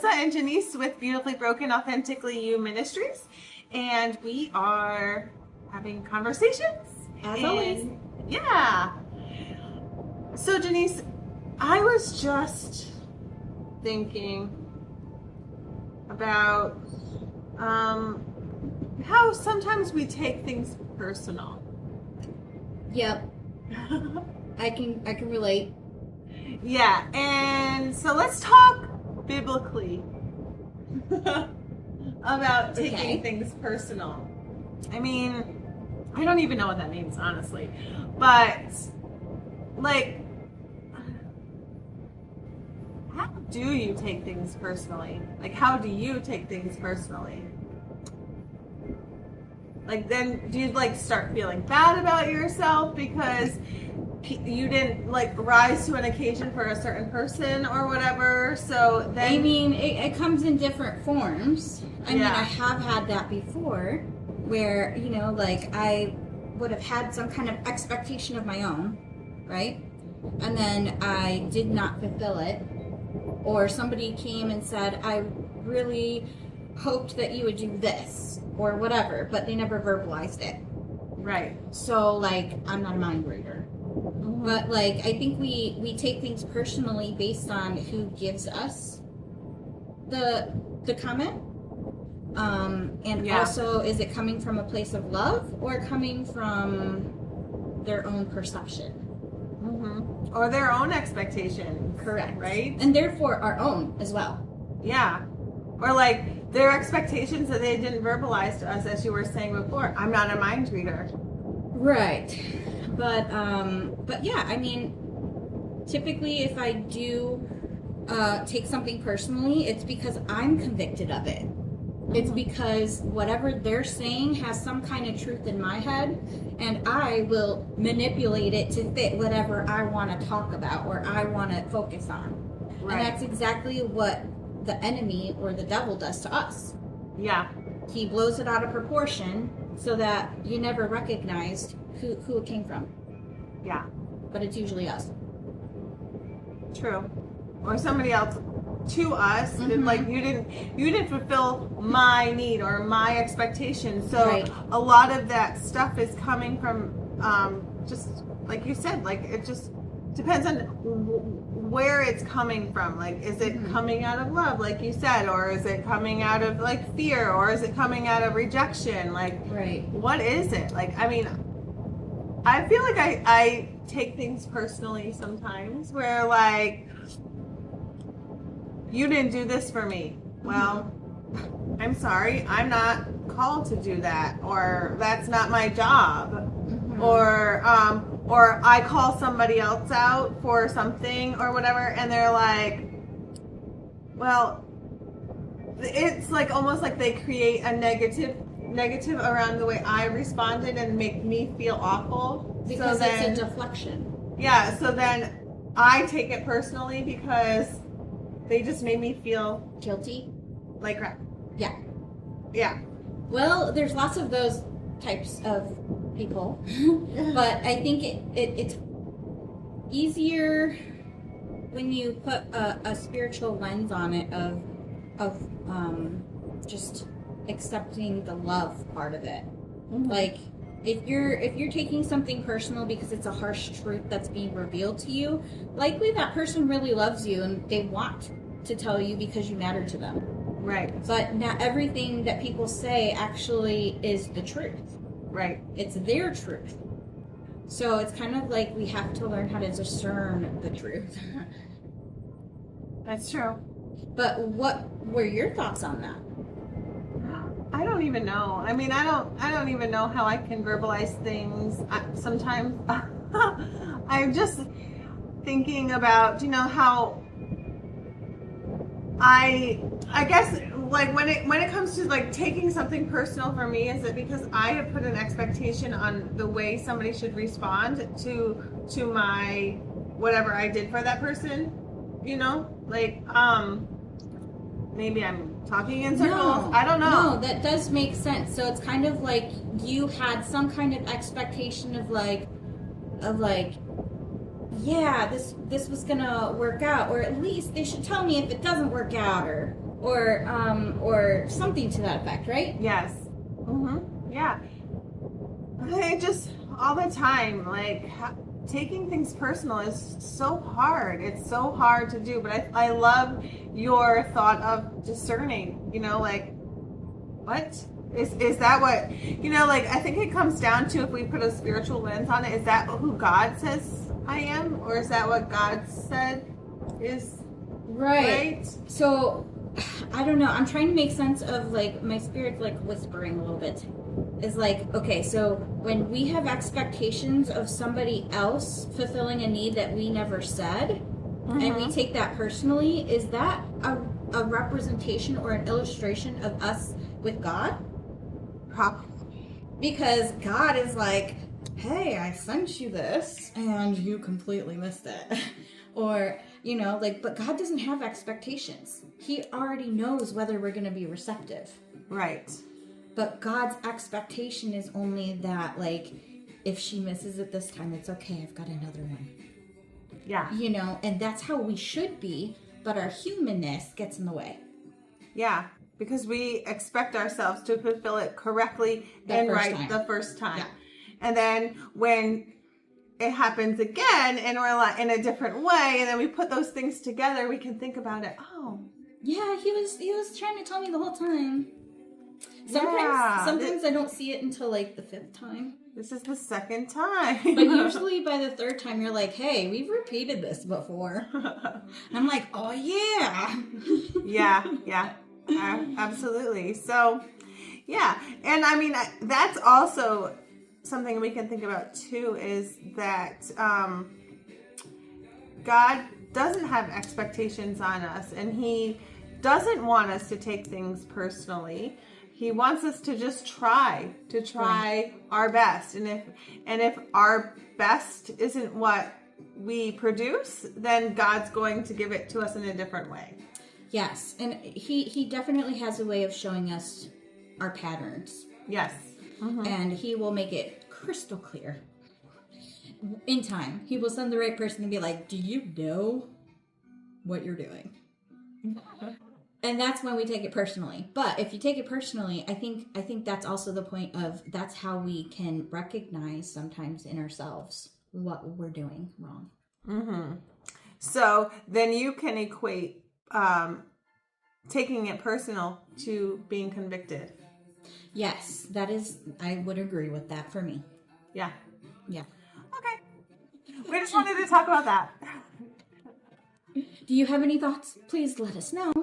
Melissa and Janice with Beautifully Broken Authentically You Ministries, and we are having conversations. As always. Yeah. So Janice, I was just thinking about how sometimes we take things personal. Yep. I can relate. Yeah, and so let's talk biblically about taking things personal. I mean, I don't even know what that means, honestly. But, like, how do you take things personally? Like, how do you take things personally? Like, then do you, like, start feeling bad about yourself because you didn't, like, rise to an occasion for a certain person or whatever? So then... I mean, it comes in different forms. I mean, I have had that before where, you know, like, I would have had some kind of expectation of my own, right? And then I did not fulfill it. Or somebody came and said, I really hoped that you would do this or whatever, but they never verbalized it. Right. So, like, I'm not a mind reader. But, like, I think we take things personally based on who gives us the comment. And also, is it coming from a place of love or coming from their own perception? Mm-hmm. Or their own expectation. Correct. Right? And therefore our own as well. Yeah. Or like their expectations that they didn't verbalize to us, as you were saying before. I'm not a mind reader. Right. But yeah, I mean, typically if I do take something personally, it's because I'm convicted of it. It's because whatever they're saying has some kind of truth in my head, and I will manipulate it to fit whatever I want to talk about or I want to focus on. Right. And that's exactly what the enemy or the devil does to us. Yeah. He blows it out of proportion so that you never recognized who it came from. Yeah. But it's usually us. True. Or somebody else to us. Mm-hmm. Like you didn't fulfill my need or my expectation. So a lot of that stuff is coming from just like you said, like it just depends on where it's coming from. Like, is it coming out of love, like you said, or is it coming out of like fear, or is it coming out of rejection? Like, what is it? Like, I mean, I feel like I take things personally sometimes where like, you didn't do this for me. Well, I'm sorry, I'm not called to do that, or that's not my job. Or I call somebody else out for something or whatever, and they're like, well, it's like almost like they create a negative around the way I responded and make me feel awful. Because so then, it's a deflection. Yeah, so then I take it personally because they just made me feel guilty. Like crap. Yeah. Yeah. Well, there's lots of those types of people, but I think it's easier when you put a spiritual lens on it of just accepting the love part of it. Like if you're taking something personal because it's a harsh truth that's being revealed to you, likely that person really loves you and they want to tell you because you matter to them. Right. But not everything that people say actually is the truth. Right. It's their truth. So it's kind of like we have to learn how to discern the truth. That's true. But what were your thoughts on that? I don't even know. I mean, I don't even know how I can verbalize things. Sometimes I'm just thinking about, you know, how I guess like when it comes to like taking something personal for me, is it because I have put an expectation on the way somebody should respond to my whatever I did for that person, you know? Like maybe I'm talking in circles. No, I don't know. No, that does make sense. So it's kind of like you had some kind of expectation of like yeah, this was gonna work out, or at least they should tell me if it doesn't work out, or something to that effect, right? Yes. Yeah. I just all the time, like taking things personal is so hard. It's so hard to do. But I love your thought of discerning. You know, like what is that? What like I think it comes down to if we put a spiritual lens on it. Is that who God says I am, or is that what God said is right? So I don't know. I'm trying to make sense of like my spirit like whispering a little bit. Is like, okay, so when we have expectations of somebody else fulfilling a need that we never said, and we take that personally, is that a representation or an illustration of us with God? Probably. Because God is like, hey, I sent you this and you completely missed it. Or, but God doesn't have expectations. He already knows whether we're going to be receptive. Right. But God's expectation is only that, like, if she misses it this time, it's okay. I've got another one. Yeah. And that's how we should be, but our humanness gets in the way. Yeah. Because we expect ourselves to fulfill it correctly the first time. Yeah. And then when it happens again and we're in a different way, and then we put those things together, we can think about it. Oh. Yeah, he was trying to tell me the whole time. Sometimes I don't see it until like the 5th time. This is the 2nd time. But usually by the 3rd time, you're like, hey, we've repeated this before. I'm like, oh yeah. Yeah. Absolutely. So, yeah. And I mean, that's also something we can think about too, is that God doesn't have expectations on us, and he doesn't want us to take things personally. He wants us to just try our best. And if our best isn't what we produce, then God's going to give it to us in a different way. Yes. And he definitely has a way of showing us our patterns. Yes. And he will make it crystal clear in time. He will send the right person to be like, do you know what you're doing? And that's when we take it personally. But if you take it personally, I think that's also the point of, that's how we can recognize sometimes in ourselves what we're doing wrong. So then you can equate taking it personal to being convicted. Yes, that is, I would agree with that for me. Yeah. Okay. We just wanted to talk about that. Do you have any thoughts? Please let us know.